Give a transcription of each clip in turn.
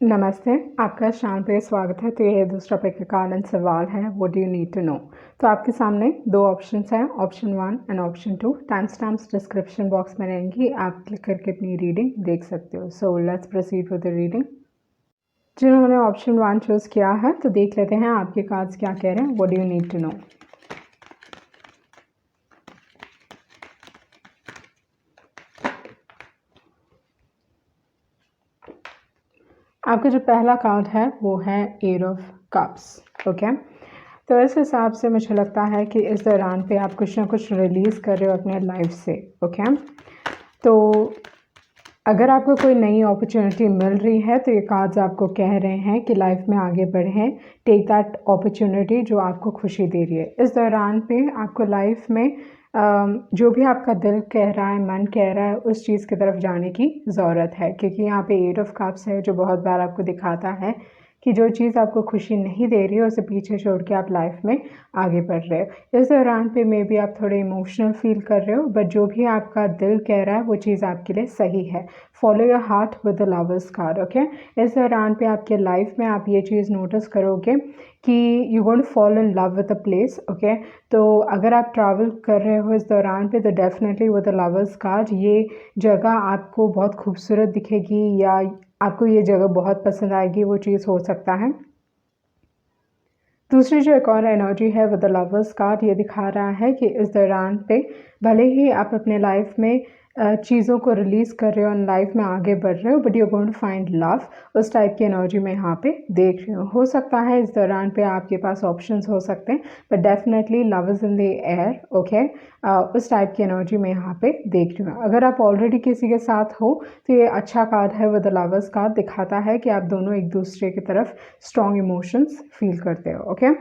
नमस्ते, आपका शाम पे स्वागत है। तो ये दूसरा प्रकार सवाल है, what do you need to know. तो आपके सामने दो ऑप्शंस हैं, option 1 and option 2। Time stamps description box में रहेंगी, आप क्लिक करके अपनी रीडिंग देख सकते हो। So let's proceed with the reading. जिन्होंने ऑप्शन 1 चूज़ किया है तो देख लेते हैं आपके कार्ड्स क्या कह रहे हैं, what do you need to know. आपका जो पहला कार्ड है वो है एट ऑफ कप्स। ओके, तो इस हिसाब से मुझे लगता है कि इस दौरान पे आप कुछ ना कुछ रिलीज़ कर रहे हो अपने लाइफ से। ओके, तो अगर आपको कोई नई अपॉर्चुनिटी मिल रही है तो ये कार्ड्स आपको कह रहे हैं कि लाइफ में आगे बढ़ें, टेक दैट अपॉर्चुनिटी जो आपको खुशी दे रही है। इस दौरान पे आपको लाइफ में जो भी आपका दिल कह रहा है, मन कह रहा है, उस चीज़ की तरफ जाने की ज़रूरत है, क्योंकि यहाँ पे एट ऑफ कप्स है जो बहुत बार आपको दिखाता है कि जो चीज़ आपको खुशी नहीं दे रही है उसे पीछे छोड़ के आप लाइफ में आगे बढ़ रहे हो। इस दौरान पे मे बी आप थोड़े इमोशनल फील कर रहे हो, बट जो भी आपका दिल कह रहा है वो चीज़ आपके लिए सही है। Follow your heart with the lovers card. Okay, इस दौरान पे आपके लाइफ में आप ये चीज़ नोटिस करोगे कि you going fall in love with a place. Okay, तो अगर आप ट्रैवल कर रहे हो इस दौरान पे तो definitely with the lovers card ये जगह आपको बहुत खूबसूरत दिखेगी या आपको ये जगह बहुत पसंद आएगी, वो चीज़ हो सकता है। दूसरी जो एक और एनर्जी है विद द लवर्स कार्ड, ये दिखा रहा है कि इस दौरान पे भले ही आप अपने लाइफ में चीज़ों को रिलीज़ कर रहे हो और लाइफ में आगे बढ़ रहे हो, but you going to find love. उस टाइप की एनर्जी मैं यहाँ पे देख रही हूँ। हो सकता है इस दौरान पे आपके पास ऑप्शंस हो सकते हैं, but definitely love is in the air. Okay, उस टाइप की एनर्जी मैं यहाँ पे देख रही हूँ। अगर आप ऑलरेडी किसी के साथ हो तो ये अच्छा कार्ड है विद द लवर्स कार्ड, दिखाता है कि आप दोनों एक दूसरे की तरफ स्ट्रॉन्ग इमोशंस फील करते हो। ओके,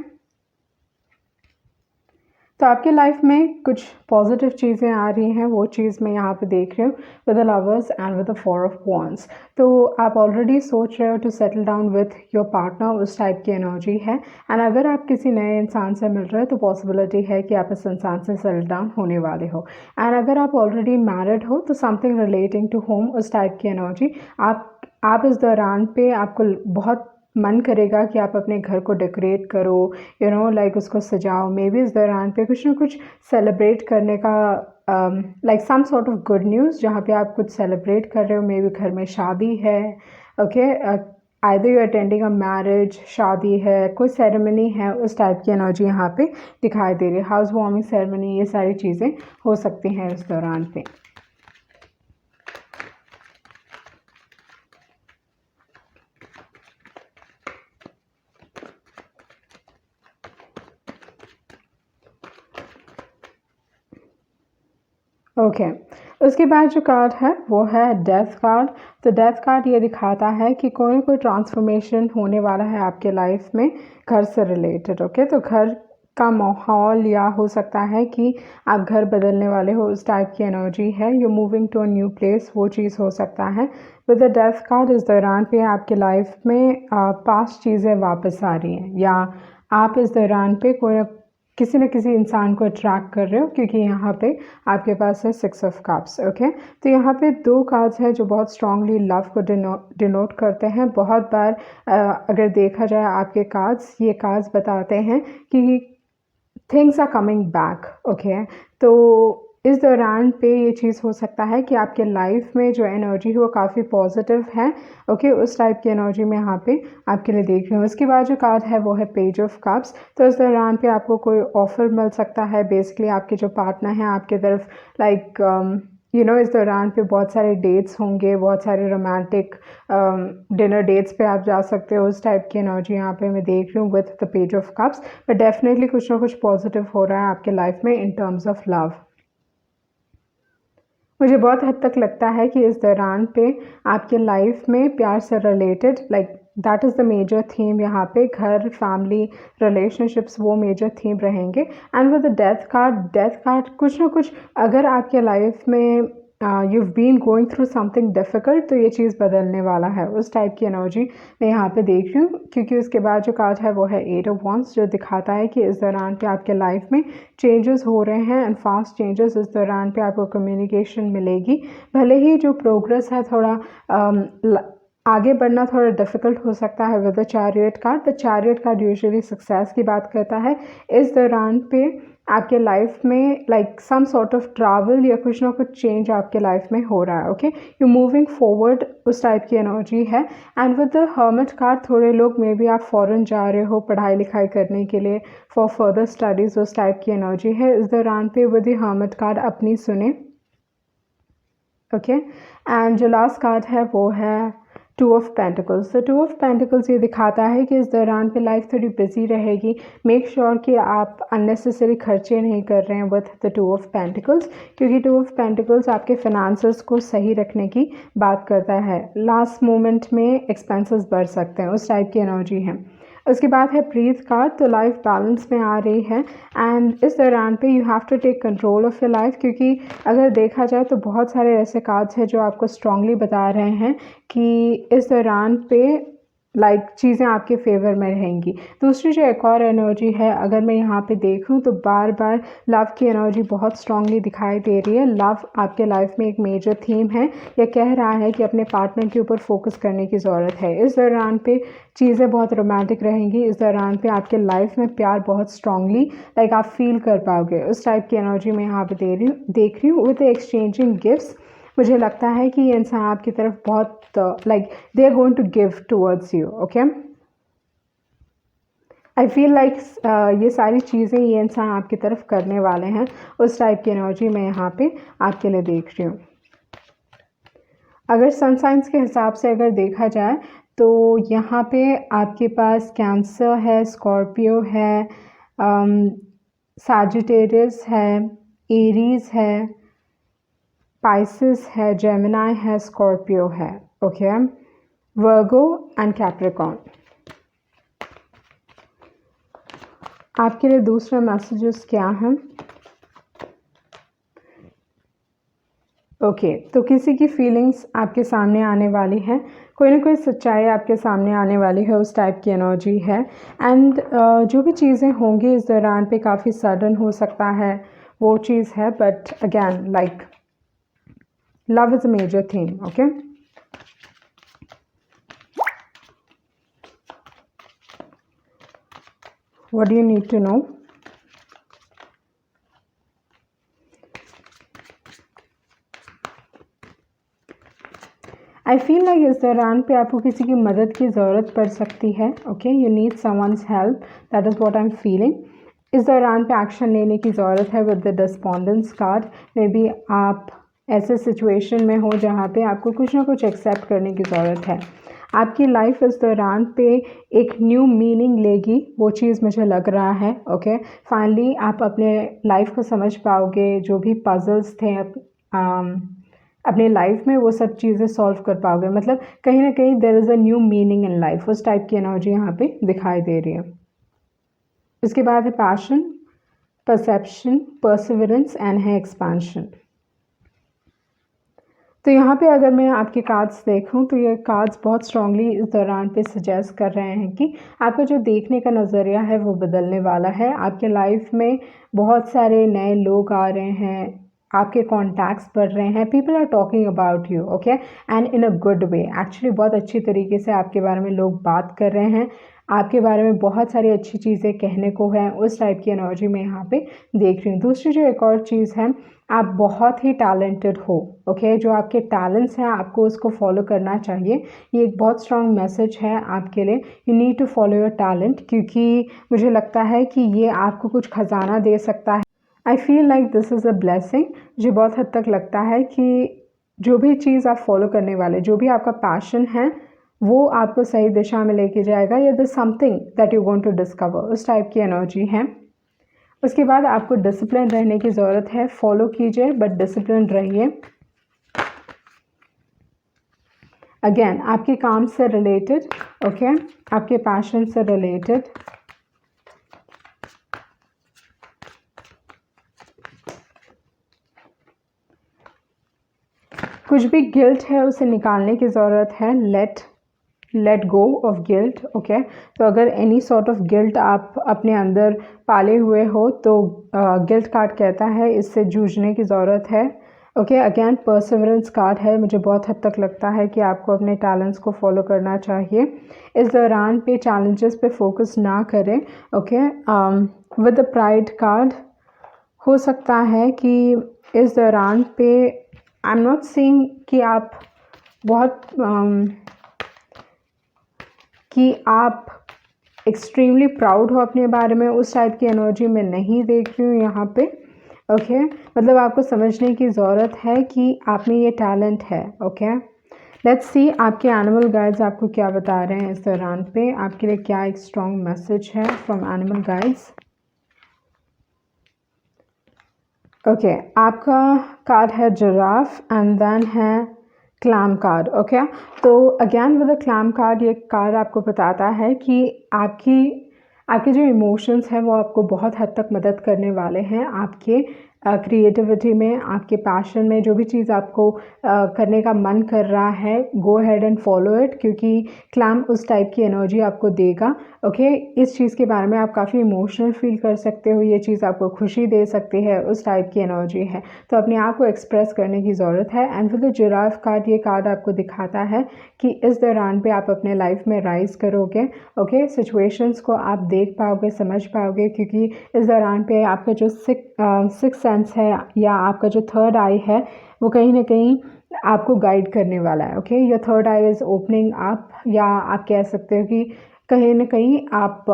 तो आपके लाइफ में कुछ पॉजिटिव चीज़ें आ रही हैं, वो चीज़ मैं यहाँ पे देख रही हूँ with the lovers and with the four of wands. तो आप ऑलरेडी सोच रहे हो to settle down with your partner, उस टाइप की एनर्जी है। एंड अगर आप किसी नए इंसान से मिल रहे हो तो पॉसिबिलिटी है कि आप इस इंसान से सेटल डाउन होने वाले हो। एंड अगर आप ऑलरेडी मैरिड हो तो समथिंग रिलेटिंग टू होम, उस टाइप की एनर्जी आप इस दौरान पे आपको बहुत मन करेगा कि आप अपने घर को डेकोरेट करो, यू नो लाइक उसको सजाओ। मे बी इस दौरान पे कुछ ना कुछ सेलिब्रेट करने का, like some sort of good news जहाँ पे आप कुछ सेलिब्रेट कर रहे हो। मे बी घर में शादी है। Okay, either you attending a marriage, शादी है, कोई सेरेमनी है, उस टाइप की एनर्जी यहाँ पे दिखाई दे रही है। हाउस वार्मिंग सेरेमनी, ये सारी चीज़ें हो सकती हैं इस दौरान पे। ओके, उसके बाद जो कार्ड है वो है डेथ कार्ड। तो डेथ कार्ड ये दिखाता है कि कोई ना कोई ट्रांसफॉर्मेशन होने वाला है आपके लाइफ में घर से रिलेटेड। ओके, तो घर का माहौल या हो सकता है कि आप घर बदलने वाले हो, उस टाइप की एनर्जी है। You moving to a new place, वो चीज़ हो सकता है। विद द डेथ कार्ड इस दौरान पे आपके लाइफ में पास्ट चीज़ें वापस आ रही हैं, या आप इस दौरान पे किसी न किसी इंसान को अट्रैक्ट कर रहे हो, क्योंकि यहाँ पे आपके पास है सिक्स ऑफ कप्स। ओके, तो यहाँ पे दो कार्ड्स हैं जो बहुत स्ट्रांगली लव को डिनोट करते हैं। बहुत बार अगर देखा जाए आपके कार्ड्स, ये कार्ड्स बताते हैं कि things are coming back. Okay, तो इस दौरान पे ये चीज़ हो सकता है कि आपके लाइफ में जो एनर्जी है वो काफ़ी पॉजिटिव है। ओके, उस टाइप की एनर्जी मैं यहाँ पे आपके लिए देख रही हूँ। उसके बाद जो कार्ड है वो है पेज ऑफ कप्स। तो इस दौरान पे आपको कोई ऑफ़र मिल सकता है। बेसिकली आपके जो पार्टनर हैं आपके तरफ, लाइक यू नो, इस दौरान पे बहुत सारे डेट्स होंगे, बहुत सारे रोमांटिक डिनर डेट्स पे आप जा सकते हो। उस टाइप की एनर्जी यहाँ पे मैं देख रही हूँ with the page of cups. But definitely कुछ ना कुछ पॉजिटिव हो रहा है आपके लाइफ में इन टर्म्स ऑफ लव। मुझे बहुत हद तक लगता है कि इस दौरान पे आपके लाइफ में प्यार से related, like that is the major theme यहाँ पे। घर, फैमिली, रिलेशनशिप्स, वो मेजर थीम रहेंगे। And with the death card कुछ ना कुछ, अगर आपके लाइफ में you've been going through something difficult, तो ये चीज़ बदलने वाला है, उस टाइप की एनर्जी मैं यहाँ पे देख रही हूँ। क्योंकि उसके बाद जो कार्ड है वो है एट ऑफ वॉन्ड्स, जो दिखाता है कि इस दौरान पे आपके लाइफ में चेंजेस हो रहे हैं एंड फास्ट चेंजेस। इस दौरान पे आपको कम्युनिकेशन मिलेगी, भले ही जो प्रोग्रेस है थोड़ा आगे बढ़ना थोड़ा डिफ़िकल्ट हो सकता है with the chariot card, but chariot card usually success की बात करता है। इस दौरान पे आपके लाइफ में like some sort of travel या कुछ ना कुछ चेंज आपके लाइफ में हो रहा है। ओके, यू मूविंग फॉरवर्ड, उस टाइप की एनर्जी है। And with the hermit card थोड़े लोग मे बी आप फॉरेन जा रहे हो पढ़ाई लिखाई करने के लिए, फॉर फर्दर स्टडीज़, उस टाइप की एनर्जी है इस दौरान पे विद द हर्मिट कार्ड। अपनी सुने। ओके, एंड जो लास्ट कार्ड है वो है टू ऑफ पेंटिकल्स। तो टू ऑफ पेंटिकल्स ये दिखाता है कि इस दौरान पे लाइफ थोड़ी बिजी रहेगी। मेक श्योर कि आप अननेसेसरी खर्चे नहीं कर रहे हैं with the two of pentacles, क्योंकि टू ऑफ पेंटिकल्स आपके फाइनेंसेस को सही रखने की बात करता है। लास्ट मोमेंट में एक्सपेंसेस बढ़ सकते हैं, उस टाइप की एनर्जी है। उसके बाद है ब्रीथ कार्ड, तो लाइफ बैलेंस में आ रही है। एंड इस दौरान पे you have to take control of your life, क्योंकि अगर देखा जाए तो बहुत सारे ऐसे कार्ड्स हैं जो आपको स्ट्रांगली बता रहे हैं कि इस दौरान पे लाइक चीज़ें आपके फेवर में रहेंगी। दूसरी जो एक और एनर्जी है, अगर मैं यहाँ पे देखूँ तो बार बार लव की एनर्जी बहुत स्ट्रांगली दिखाई दे रही है। लव आपके लाइफ में एक मेजर थीम है, या कह रहा है कि अपने पार्टनर के ऊपर फोकस करने की ज़रूरत है। इस दौरान पे चीज़ें बहुत रोमांटिक रहेंगी। इस दौरान पे आपके लाइफ में प्यार बहुत स्ट्रांगली लाइक आप फील कर पाओगे। उस टाइप की एनर्जी मैं यहाँ पे देख रही हूँ विद एक्सचेंजिंग गिफ्ट्स। मुझे लगता है कि ये इंसान आपकी तरफ बहुत like they are going to give towards you. Okay, I feel like ये सारी चीज़ें ये इंसान आपकी तरफ करने वाले हैं। उस टाइप की एनर्जी मैं यहाँ पे आपके लिए देख रही हूँ। अगर सन साइंस के हिसाब से अगर देखा जाए तो यहाँ पे आपके पास कैंसर है, स्कॉर्पियो है, सैजिटेरियस है, एरीज है, पाइसिस है, जेमिनाई है, स्कॉर्पियो है। Okay, Virgo and Capricorn. आपके लिए दूसरा मैसेजेस क्या हैं? ओके, तो किसी की फीलिंग्स आपके सामने आने वाली है, कोई ना कोई सच्चाई आपके सामने आने वाली है, उस टाइप की एनर्जी है। एंड जो भी चीज़ें होंगी इस दौरान पे काफ़ी सडन हो सकता है, वो चीज़ है। But again like love is a major theme. Okay, what do you need to know? I feel like इस दौरान पे आपको किसी की मदद की ज़रूरत पड़ सकती है। Okay, you need someone's help, that is what I am feeling. इस दौरान पे एक्शन लेने की ज़रूरत है with the despondence card. May B आप ऐसे सिचुएशन में हो जहाँ पे आपको कुछ ना कुछ एक्सेप्ट करने की ज़रूरत है। आपकी लाइफ इस दौरान पे एक न्यू मीनिंग लेगी, वो चीज़ मुझे लग रहा है। ओके, फाइनली आप अपने लाइफ को समझ पाओगे, जो भी पजल्स थे अपने लाइफ में वो सब चीज़ें सॉल्व कर पाओगे। मतलब कहीं ना कहीं there is a new meaning in life, उस टाइप की एनर्जी यहाँ पे दिखाई दे रही है। इसके बाद है पैशन, परसेप्शन, परसिवरेंस एंड है एक्सपेंशन। तो यहाँ पे अगर मैं आपके कार्ड्स देखूँ तो ये कार्ड्स बहुत स्ट्रांगली इस दौरान पे सजेस्ट कर रहे हैं कि आपका जो देखने का नज़रिया है वो बदलने वाला है। आपके लाइफ में बहुत सारे नए लोग आ रहे हैं, आपके कॉन्टैक्ट्स बढ़ रहे हैं, people are talking about you. Okay, and in a good way. Actually बहुत अच्छी तरीके से आपके बारे में लोग बात कर रहे हैं, आपके बारे में बहुत सारी अच्छी चीज़ें कहने को हैं। उस टाइप की एनर्जी मैं यहाँ पे देख रही हूँ। दूसरी जो एक और चीज़ है, आप बहुत ही टैलेंटेड हो। ओके, जो आपके टैलेंट्स हैं आपको उसको फॉलो करना चाहिए। ये एक बहुत स्ट्रॉन्ग मैसेज है आपके लिए। You need to follow your talent, क्योंकि मुझे लगता है कि ये आपको कुछ खजाना दे सकता है। आई feel like this is a blessing. मुझे बहुत हद तक लगता है कि जो भी चीज़ आप फॉलो करने वाले, जो भी आपका पैशन है, वो आपको सही दिशा में लेके जाएगा, या the something that you going to discover, उस टाइप की एनर्जी है। उसके बाद आपको डिसिप्लिन रहने की ज़रूरत है। फॉलो कीजिए बट डिसिप्लिन रहिए। अगेन आपके काम से रिलेटेड, ओके, आपके पैशन से रिलेटेड। कुछ भी गिल्ट है उसे निकालने की ज़रूरत है। Let go of guilt. Okay, तो अगर एनी सॉर्ट ऑफ गिल्ट आप अपने अंदर पाले हुए हो तो गिल्ट कार्ड कहता है इससे जूझने की ज़रूरत है। ओके, अगेन परसिवरेंस कार्ड है। मुझे बहुत हद तक लगता है कि आपको अपने टैलेंट्स को फॉलो करना चाहिए। इस दौरान पे चैलेंजेस पे फोकस ना करें। Okay, with the pride card हो सकता है कि इस दौरान पे आई एम नॉट सेइंग कि आप बहुत कि आप एक्सट्रीमली प्राउड हो अपने बारे में, उस टाइप की एनर्जी मैं नहीं देख रही हूँ यहाँ पे। ओके, मतलब आपको समझने की ज़रूरत है कि आप में ये टैलेंट है। ओके, लेट्स सी आपके एनिमल गाइड्स आपको क्या बता रहे हैं इस दौरान पे, आपके लिए क्या एक स्ट्रॉन्ग मैसेज है फ्रॉम एनिमल गाइड्स। ओके, आपका कार्ड है जिराफ एंड देन है क्लैम कार्ड। ओके, तो again with the clam card, ये कार्ड आपको बताता है कि आपके जो इमोशंस हैं वो आपको बहुत हद तक मदद करने वाले हैं। आपके क्रिएटिविटी में, आपके पैशन में, जो भी चीज़ आपको करने का मन कर रहा है, गो हैड एंड फॉलो इट, क्योंकि क्लैम उस टाइप की एनर्जी आपको देगा। ओके, इस चीज़ के बारे में आप काफ़ी इमोशनल फील कर सकते हो, ये चीज़ आपको खुशी दे सकती है, उस टाइप की एनर्जी है। तो अपने आप को एक्सप्रेस करने की ज़रूरत है। And with the giraffe card, ये कार्ड आपको दिखाता है कि इस दौरान पे आप अपने लाइफ में राइज करोगे। ओके, सिचुएशंस को आप देख पाओगे, समझ पाओगे, क्योंकि इस दौरान पे आपका जो सिक्स सेंस है या आपका जो थर्ड आई है वो कहीं ना कहीं आपको गाइड करने वाला है। Okay, your third I is opening up, या आप कह सकते हो कि कहीं ना कहीं आप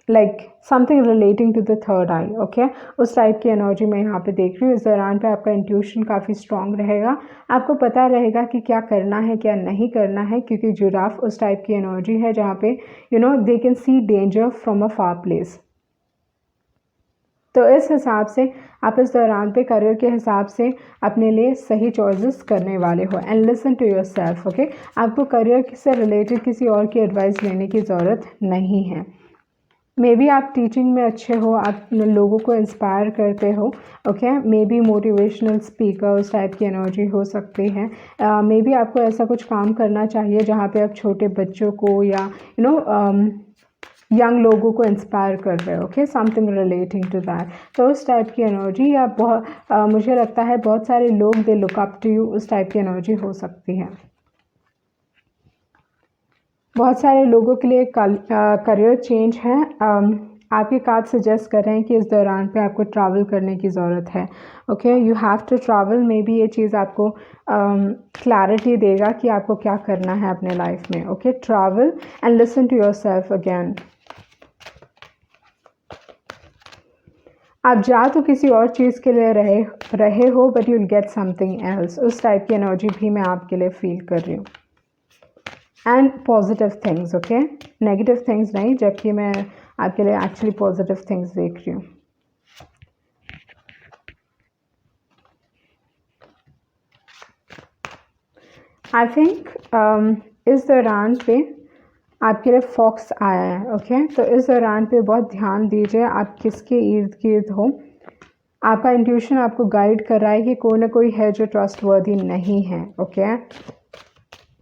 like something relating to the third eye. Okay, उस टाइप की एनर्जी मैं यहाँ पे देख रही हूँ। इस दौरान पे आपका इंट्यूशन काफ़ी स्ट्रांग रहेगा, आपको पता रहेगा कि क्या करना है क्या नहीं करना है, क्योंकि जिराफ उस टाइप की एनर्जी है जहाँ पे they can see danger from a far place. तो इस हिसाब से आप इस दौरान पे करियर के हिसाब से अपने लिए सही चॉइसेस करने वाले हो। And listen to your self. Okay, आपको करियर से रिलेटेड किसी और की एडवाइस लेने की ज़रूरत नहीं है। मे बी आप टीचिंग में अच्छे हो, आप लोगों को इंस्पायर करते हो। Okay, may be motivational speaker, उस टाइप की एनर्जी हो सकती है। मे बी आपको ऐसा कुछ काम करना चाहिए जहाँ पे आप छोटे बच्चों को या यंग लोगों को इंस्पायर कर रहे हो। Okay, something relating to that. तो उस टाइप की एनर्जी, या मुझे लगता है बहुत सारे लोग they look up to you, उस टाइप की एनर्जी हो सकती है। बहुत सारे लोगों के लिए करियर चेंज है। आपके कार्ड सजेस्ट कर रहे हैं कि इस दौरान पे आपको ट्रैवल करने की ज़रूरत है। Okay, you have to travel. Maybe ये चीज़ आपको क्लैरिटी देगा कि आपको क्या करना है अपने लाइफ में। Okay, travel and listen to your self again. आप जा तो किसी और चीज़ के लिए रहे हो, but you will get something else. उस टाइप की एनर्जी भी मैं आपके लिए फील कर रही हूँ। And positive things. Okay, negative things नहीं, जबकि मैं आपके लिए एक्चुअली पॉजिटिव थिंग्स देख रही हूँ। आई थिंक इस दौरान पे आपके लिए फॉक्स आया है। ओके, तो इस दौरान पे बहुत ध्यान दीजिए आप किसके इर्द गिर्द हो। आपका इंट्यूशन आपको गाइड कर रहा है कि कोई ना कोई है जो ट्रस्टवर्दी नहीं है। ओके,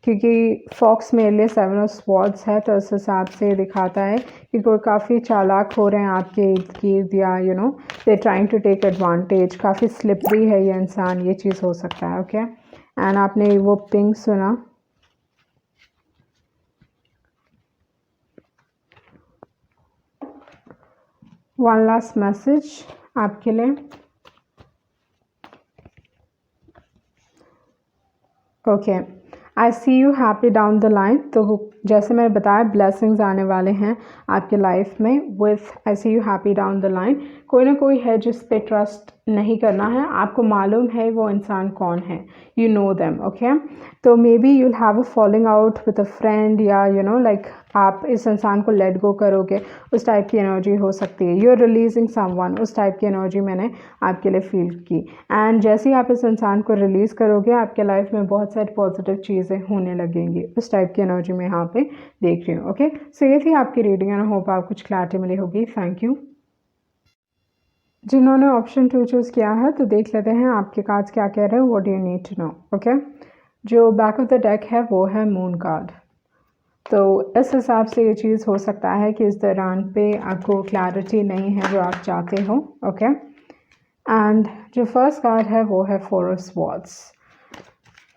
क्योंकि फॉक्स मेरे लिए 7 ऑफ स्वॉर्ड्स है, तो इस हिसाब से दिखाता है कि कोई काफ़ी चालाक हो रहे हैं आपके इर्द गिर्द, या they trying to take advantage. काफ़ी स्लिपरी है ये इंसान, ये चीज़ हो सकता है। ओके, एंड आपने वो पिंक सुना। वन लास्ट मैसेज आपके लिए। Okay, I see you happy down the line. तो जैसे मैंने बताया, ब्लेसिंग्स आने वाले हैं आपके लाइफ में with I see you happy down the line. कोई ना कोई है जिस पे ट्रस्ट नहीं करना है, आपको मालूम है वो इंसान कौन है, यू नो देम। ओके, तो may be you'll have a falling out with a friend, या लाइक आप इस इंसान को लेट गो करोगे, उस टाइप की एनर्जी हो सकती है। यू आर रिलीजिंग समवन, उस टाइप की एनर्जी मैंने आपके लिए फील की। एंड जैसे ही आप इस इंसान को रिलीज़ करोगे, आपके लाइफ में बहुत सारी पॉजिटिव चीज़ें होने लगेंगी। उस टाइप की एनर्जी मैं यहाँ पे देख रही हूँ। ओके, सो ये थी आपकी रीडिंग, एंड होप आप कुछ क्लैरिटी मिली होगी। Thank you. जिन्होंने ऑप्शन 2 चूज़ किया है, तो देख लेते हैं आपके कार्ड्स क्या कह रहे हैं। What do you need to know. Okay, जो बैक ऑफ द डेक है वो है मून कार्ड। तो इस हिसाब से ये चीज़ हो सकता है कि इस दौरान पे आपको क्लैरिटी नहीं है जो आप चाहते हो। ओके, एंड जो फर्स्ट कार्ड है वो है 4 of swords.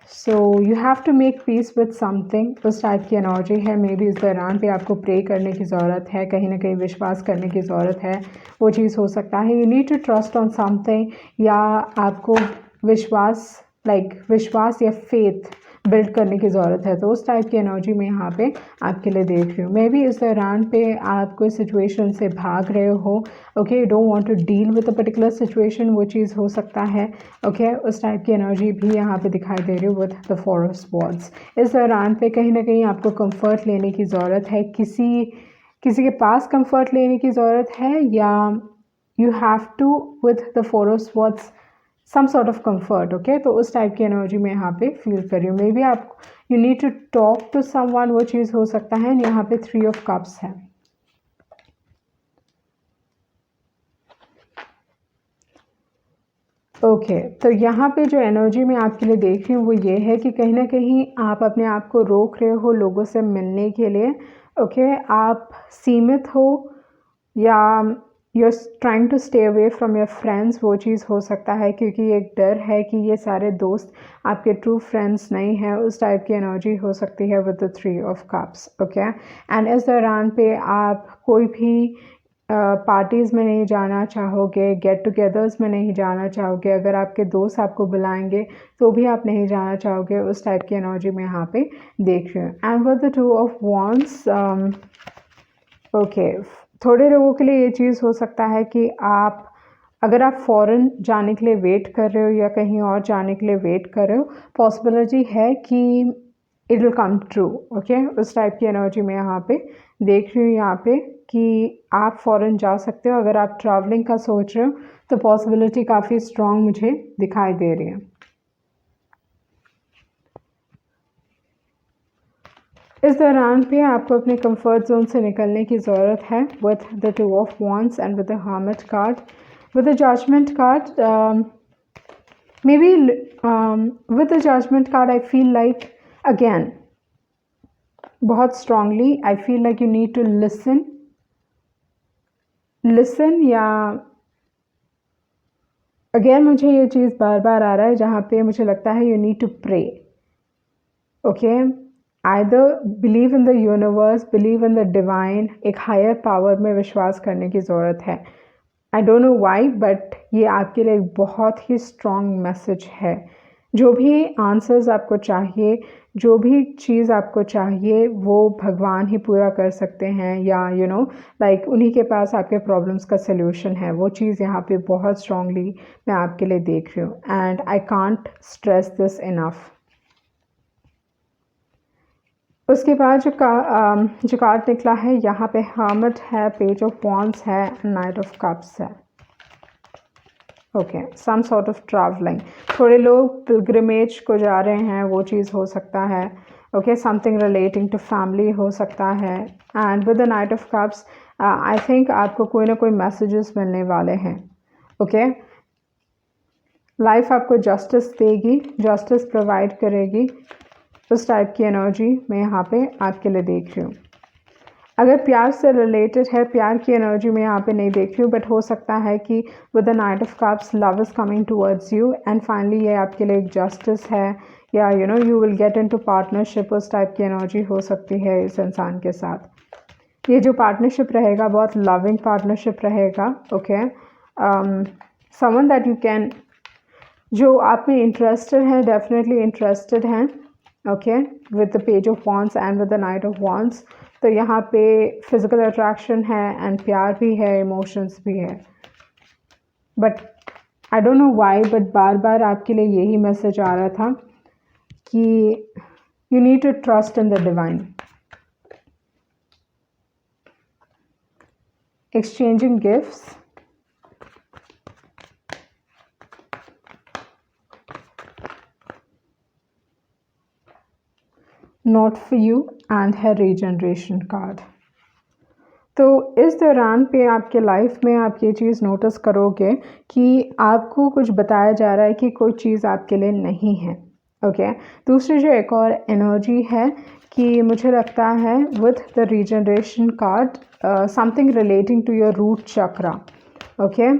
So you have to make peace with something, उस टाइप की एनर्जी है। मे बी इस दौरान पे आपको प्रे करने की ज़रूरत है, कहीं ना कहीं विश्वास करने की ज़रूरत है, वो चीज़ हो सकता है। You need to trust on something, या आपको विश्वास या फेथ बिल्ड करने की ज़रूरत है। तो उस टाइप की एनर्जी में यहाँ पे आपके लिए देख रही हूँ। मे बी इस दौरान पे आप कोई सिचुएशन से भाग रहे हो, okay, you don't want to deal with a particular situation, वो चीज़ हो सकता है, ओके। उस टाइप की एनर्जी भी यहाँ पे दिखाई दे रही है विद द 4 ऑफ स्वॉर्ड्स। इस दौरान पे कहीं ना कहीं आपको कंफर्ट लेने की ज़रूरत है, किसी के पास कंफर्ट लेने की ज़रूरत है, या you have to with the 4 of swords some sort of comfort, okay. तो उस टाइप की एनर्जी में यहाँ पे फील कर रही हूँ। मे बी आप you need to talk to someone, वो चीज़ हो सकता है। यहाँ पे 3 ऑफ कप्स है। ओके, तो यहाँ पे जो एनर्जी मैं आपके लिए देख रही हूँ वो ये है कि कहीं ना कहीं आप अपने आप को रोक रहे हो लोगों से मिलने के लिए, ओके। आप सीमित हो, या you are trying to stay away from your friends, वो चीज़ हो सकता है, क्योंकि एक डर है कि ये सारे दोस्त आपके ट्रू फ्रेंड्स नहीं हैं। उस टाइप की एनर्जी हो सकती है with the 3 of cups, okay. And इस दौरान पे आप कोई भी पार्टीज़ में नहीं जाना चाहोगे, गेट टुगेदर्स में नहीं जाना चाहोगे, अगर आपके दोस्त आपको बुलाएंगे तो भी आप नहीं जाना चाहोगे। उस टाइप की एनर्जी मैं यहाँ पे देख रही हूँ। And with the 2 of wands, okay, थोड़े लोगों के लिए ये चीज़ हो सकता है कि आप, अगर आप फॉरेन जाने के लिए वेट कर रहे हो या कहीं और जाने के लिए वेट कर रहे हो, पॉसिबिलिटी है कि it will come true, okay. उस टाइप की एनर्जी में यहाँ पे देख रही हूँ यहाँ पे कि आप फॉरेन जा सकते हो। अगर आप ट्रैवलिंग का सोच रहे हो तो पॉसिबिलिटी काफ़ी स्ट्रॉन्ग मुझे दिखाई दे रही है। इस दौरान पे आपको अपने कंफर्ट जोन से निकलने की ज़रूरत है with the 2 of wands and with the hermit card, with the judgement card. May be with the judgement card I feel like again बहुत strongly I feel like you need to listen, या again मुझे ये चीज़ बार बार आ रहा है जहाँ पे मुझे लगता है you need to pray, okay. Either believe in the universe, believe in the divine, एक हायर पावर में विश्वास करने की ज़रूरत है। I don't know why, but ये आपके लिए एक बहुत ही स्ट्रॉन्ग मैसेज है। जो भी आंसर्स आपको चाहिए, जो भी चीज़ आपको चाहिए, वो भगवान ही पूरा कर सकते हैं, या यू नो लाइक उन्हीं के पास आपके प्रॉब्लम्स का सल्यूशन है। वो चीज़ यहाँ पे बहुत स्ट्रांगली मैं आपके लिए देख रही हूँ, and I can't stress this enough. उसके बाद जो कार्ड निकला है यहाँ पे हर्मिट है, पेज ऑफ वॉन्ड्स है, नाइट ऑफ कप्स है, okay. Some sort of travelling, थोड़े लोग पिलग्रिमेज को जा रहे हैं, वो चीज़ हो सकता है, okay. Something relating to family हो सकता है। And with the knight of cups I think आपको कोई ना कोई मैसेजेस मिलने वाले हैं, ओके। लाइफ आपको जस्टिस देगी, जस्टिस प्रोवाइड करेगी। उस टाइप की एनर्जी मैं यहाँ पे आपके लिए देख रही हूँ। अगर प्यार से रिलेटेड है, प्यार की एनर्जी मैं यहाँ पे नहीं देख रही हूँ, बट हो सकता है कि with the knight of cups love is coming towards you, and finally ये आपके लिए एक जस्टिस है, या you know you will get into partnership. उस टाइप की एनर्जी हो सकती है इस इंसान के साथ। ये जो पार्टनरशिप रहेगा बहुत लविंग पार्टनरशिप रहेगा, okay. Someone that you can, जो आप में इंटरेस्टेड हैं, डेफिनेटली इंटरेस्टेड हैं, okay, with the page of wands and with the knight of wands. तो यहाँ पे फिजिकल अट्रैक्शन है, एंड प्यार भी है, इमोशंस भी है, but I don't know why, but बार बार आपके लिए यही मैसेज आ रहा था कि you need to trust in the divine. Exchanging gifts, not for you, and है रीजनरेशन कार्ड। तो इस दौरान पे आपके लाइफ में आप ये चीज़ नोटिस करोगे कि आपको कुछ बताया जा रहा है कि कोई चीज़ आपके लिए नहीं है, ओके। दूसरी जो एक और एनर्जी है कि मुझे लगता है with the regeneration card something relating to your root chakra, okay.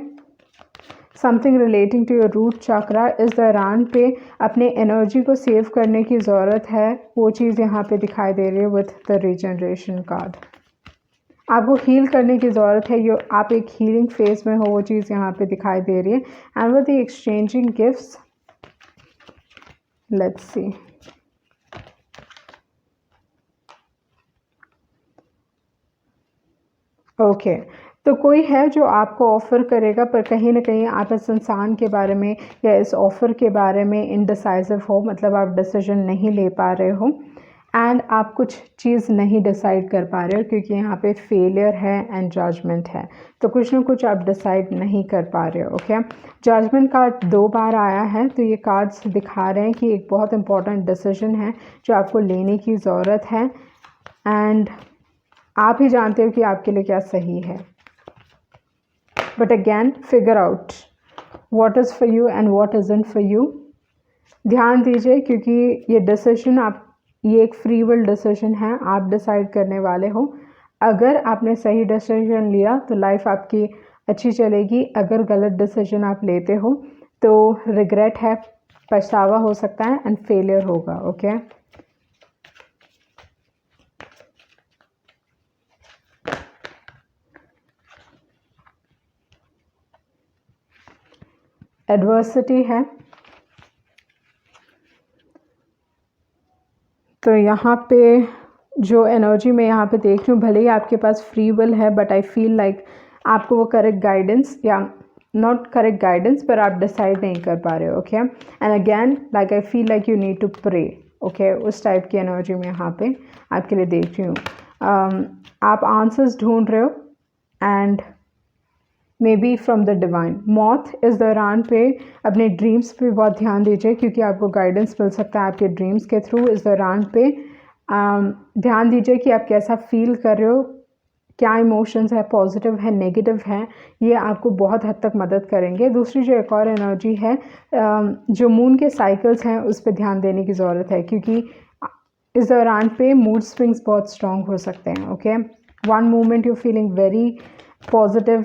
Something relating to your root chakra. इस दौरान पे अपने एनर्जी को सेव करने की ज़रूरत है, वो चीज़ यहाँ पे दिखाई दे रही है विथ द रीजनरेशन कार्ड। आपको हील करने की ज़रूरत है, यो आप एक हीलिंग फेज में हो, वो चीज़ यहाँ पे दिखाई दे रही है। And with the exchanging gifts, let's see. Okay, तो कोई है जो आपको ऑफ़र करेगा, पर कहीं ना कहीं आप इस इंसान के बारे में या इस ऑफ़र के बारे में इनडिसाइसिव हो, मतलब आप डिसीजन नहीं ले पा रहे हो एंड आप कुछ चीज़ नहीं डिसाइड कर पा रहे हो, क्योंकि यहाँ पे फेलियर है एंड जजमेंट है। तो कुछ ना कुछ आप डिसाइड नहीं कर पा रहे हो। ओके, जजमेंट कार्ड 2 बार आया है, तो ये कार्ड्स दिखा रहे हैं कि एक बहुत इंपॉर्टेंट डिसीजन है जो आपको लेने की ज़रूरत है एंड आप ही जानते हो कि आपके लिए क्या सही है। But again figure out what is for you and what isn't for you. ध्यान दीजिए, क्योंकि ये डिसीजन ये एक फ्री विल डिसीजन है, आप डिसाइड करने वाले हो। अगर आपने सही डिसीजन लिया तो लाइफ आपकी अच्छी चलेगी, अगर गलत डिसीजन आप लेते हो तो रिग्रेट है, पछतावा हो सकता है एंड फेलियर होगा। ओके, एडवर्सिटी है, तो यहाँ पे जो एनर्जी मैं यहाँ पे देख रही हूँ, भले ही आपके पास फ्री विल है, बट आई फील लाइक आपको वो करेक्ट गाइडेंस या नॉट करेक्ट गाइडेंस, पर आप डिसाइड नहीं कर पा रहे हो। Okay, and again like I feel like you need to pray. Okay, उस टाइप की एनर्जी में यहाँ पे आपके लिए देख रही हूँ। आप आंसर्स ढूंढ रहे हो and may be from the divine. मौत इस दौरान पे अपने ड्रीम्स पे बहुत ध्यान दीजिए, क्योंकि आपको गाइडेंस मिल सकता है आपके ड्रीम्स के थ्रू। इस दौरान पे ध्यान दीजिए कि आप कैसा फील कर रहे हो, क्या इमोशंस है, पॉजिटिव है, नेगेटिव है, ये आपको बहुत हद तक मदद करेंगे। दूसरी जो एक और एनर्जी है, जो मून के साइकिल्स हैं उस पर ध्यान देने की ज़रूरत है, क्योंकि इस दौरान पे मूड स्विंग्स बहुत स्ट्रॉन्ग हो सकते हैं। Okay, one moment you feeling very positive,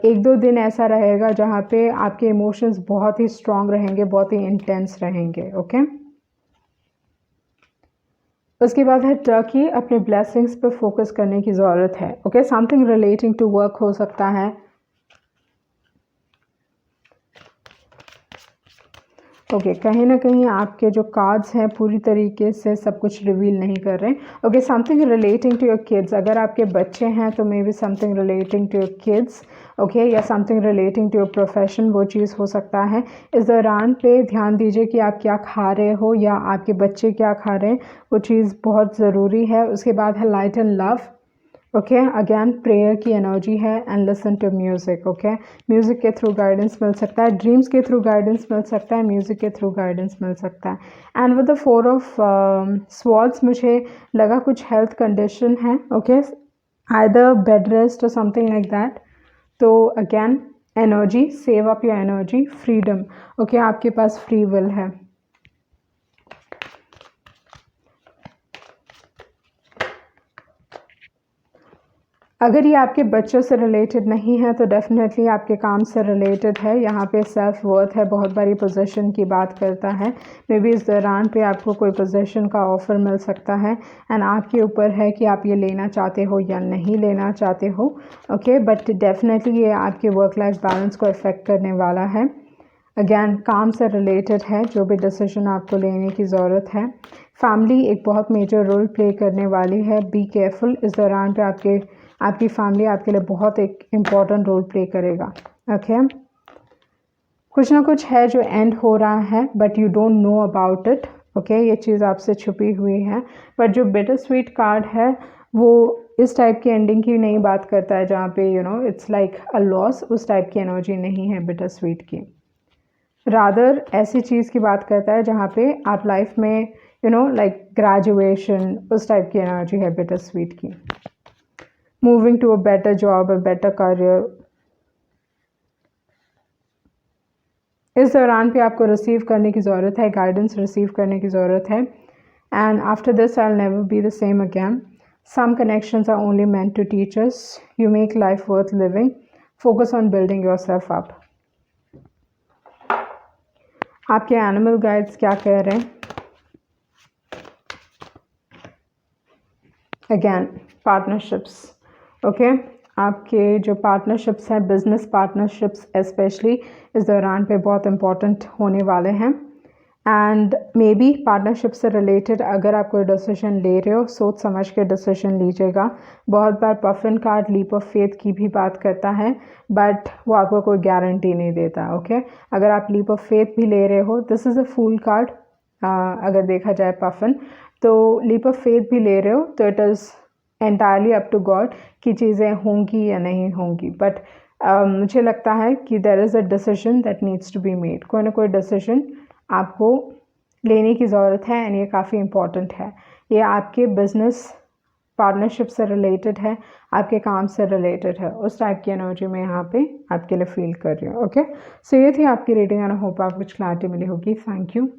1-2 दिन ऐसा रहेगा जहाँ पे आपके इमोशंस बहुत ही स्ट्रॉन्ग रहेंगे, बहुत ही इंटेंस रहेंगे। ओके, उसके बाद है टर्की। अपने ब्लेसिंग्स पे फोकस करने की ज़रूरत है। Okay, something relating to work हो सकता है। ओके, कहीं ना कहीं आपके जो कार्ड्स हैं पूरी तरीके से सब कुछ रिवील नहीं कर रहे हैं। Okay, something relating to your kids. अगर आपके बच्चे हैं तो may be something relating to your kids. Okay, या something relating to your profession, वो चीज़ हो सकता है। इस दौरान पे ध्यान दीजिए कि आप क्या खा रहे हो या आपके बच्चे क्या खा रहे हैं, वो चीज़ बहुत ज़रूरी है। उसके बाद है light and love. Okay, again prayer की एनर्जी है and listen to music. Okay, music के थ्रू गाइडेंस मिल सकता है, ड्रीम्स के थ्रू गाइडेंस मिल सकता है, म्यूज़िक के थ्रू गाइडेंस मिल सकता है। And with the 4 of swords मुझे लगा कुछ हेल्थ कंडीशन है। ओके, आइदर बेड रेस्ट और समथिंग लाइक दैट। तो again energy, save up your energy, freedom. Okay, आपके पास फ्री विल है। अगर ये आपके बच्चों से रिलेटेड नहीं है तो डेफिनेटली आपके काम से रिलेटेड है। यहाँ पे सेल्फ वर्थ है, बहुत बारी पोजीशन की बात करता है। मे बी इस दौरान पे आपको कोई पोजीशन का ऑफ़र मिल सकता है एंड आपके ऊपर है कि आप ये लेना चाहते हो या नहीं लेना चाहते हो। ओके, बट डेफिनेटली ये आपके वर्क लाइफ बैलेंस को इफ़ेक्ट करने वाला है। अगेन काम से रिलेटेड है, जो भी डिसीजन आपको लेने की ज़रूरत है। फैमिली एक बहुत मेजर रोल प्ले करने वाली है, बी केयरफुल। इस दौरान पे आपकी फैमिली आपके लिए बहुत एक इम्पॉर्टेंट रोल प्ले करेगा। ओके, कुछ ना कुछ है जो एंड हो रहा है but you don't know about it. Okay, ये चीज़ आपसे छुपी हुई है। बट जो बिटर स्वीट कार्ड है वो इस टाइप की एंडिंग की नहीं बात करता है जहाँ पे इट्स लाइक अ लॉस, उस टाइप की एनर्जी नहीं है बिटर स्वीट की। रादर ऐसी चीज़ की बात करता है जहाँ पे आप लाइफ में लाइक ग्रेजुएशन, उस टाइप की एनर्जी है बिटर स्वीट की। Moving to a better job, a better career. इस दौरान पे आपको रिसीव करने की ज़रूरत है, गाइडेंस रिसीव करने की ज़रूरत है। And after this I will never be the same again. Some connections are only meant to teach us. You make life worth living. Focus on building yourself up. आपके animal guides क्या कह रहे हैं? Again partnerships, okay. आपके जो partnerships हैं, business partnerships specially इस दौरान पे बहुत इम्पोर्टेंट होने वाले हैं। एंड मे बी पार्टनरशिप से रिलेटेड अगर आप कोई डिसीजन ले रहे हो, सोच समझ के डिसीजन लीजिएगा। बहुत बार puffin card leap of faith की भी बात करता है, बट वो आपको कोई गारंटी नहीं देता, ओके। अगर आप लीप ऑफ फेथ भी ले रहे हो, this is a fool card अगर देखा जाए पफिन, तो लीप ऑफ फेथ भी ले रहे हो तो it is entirely up to God कि चीज़ें होंगी या नहीं होंगी। बट मुझे लगता है कि there is a decision that needs to be made. कोई ना कोई डिसीजन आपको लेने की ज़रूरत है एंड ये काफ़ी इम्पॉर्टेंट है। ये आपके बिजनेस पार्टनरशिप से रिलेटेड है, आपके काम से रिलेटेड है। उस टाइप की एनर्जी मैं यहाँ पे आपके लिए फील कर रही हूँ, ओके। सो ये थी आपकी रीडिंग एंड आई होप आपको कुछ क्लैरिटी मिली होगी। Thank you.